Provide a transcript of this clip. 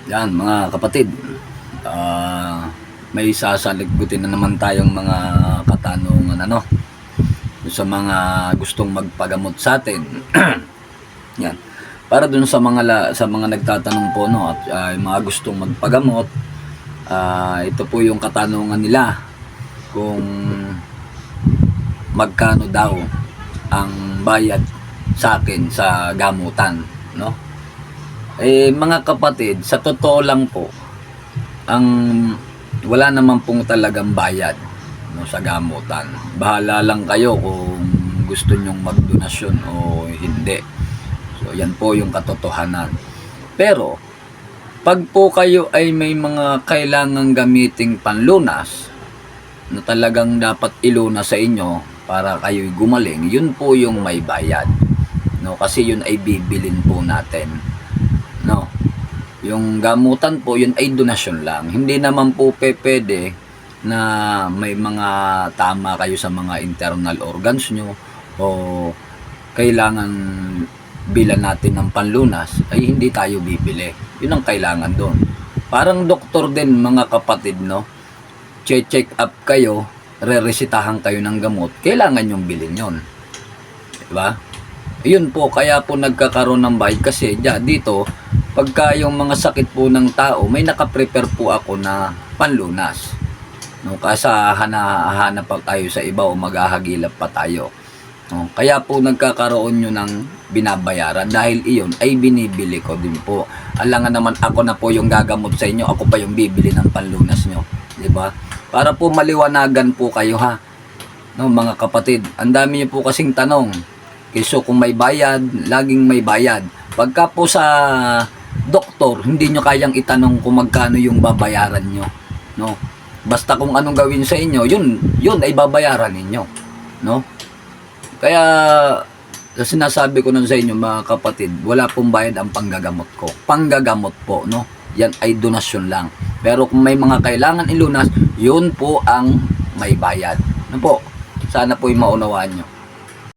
Yan mga kapatid, ah, may sasaligutin na naman tayong mga katanungan sa mga gustong magpagamot sa atin. Yan. Para dun sa mga nagtatanong po at mga gustong magpagamot, ito po yung katanungan nila kung magkano daw ang bayad sa akin sa gamutan, no? Mga kapatid, sa totoo lang po, ang wala naman pong talagang bayad sa gamutan. Bahala lang kayo kung gusto nyong magdonasyon o hindi. So, yan po yung katotohanan. Pero, pag po kayo ay may mga kailangang gamiting panlunas na talagang dapat ilunas sa inyo para kayo'y gumaling, yun po yung may bayad. No? Kasi yun ay bibilin po natin. No? Yung gamutan po, yun ay donasyon lang. Hindi naman po pwede na may mga tama kayo sa mga internal organs nyo o kailangan bilan natin ng panlunas, ay hindi tayo bibili. Yun ang kailangan doon. Parang doktor din mga kapatid, no? Check up kayo, re-resitahan kayo ng gamot, kailangan yung bilhin yun. Diba? Yun po, kaya po nagkakaroon ng bayad kasi dito, pagka yung mga sakit po ng tao, may nakaprepare po ako na panlunas. No, kasi hanap pa tayo sa iba o maghahagilap pa tayo. No, kaya po nagkakaroon nyo ng binabayaran dahil iyon ay binibili ko din po. Alangan naman ako na po yung gagamot sa inyo, ako pa yung bibili ng panlunas nyo. Diba? Para po maliwanagan po kayo ha. No, mga kapatid, ang dami nyo po kasing tanong. So kung may bayad, laging may bayad. Pagka po sa doktor, hindi nyo kayang itanong kung magkano yung babayaran nyo. No? Basta kung anong gawin sa inyo, yun ay babayaran ninyo. No? Kaya sinasabi ko nun sa inyo mga kapatid, wala pong bayad ang panggagamot ko. Panggagamot po, no? Yan ay donasyon lang. Pero kung may mga kailangan ilunas, yun po ang may bayad. Ano po? Sana po yung maunawaan nyo.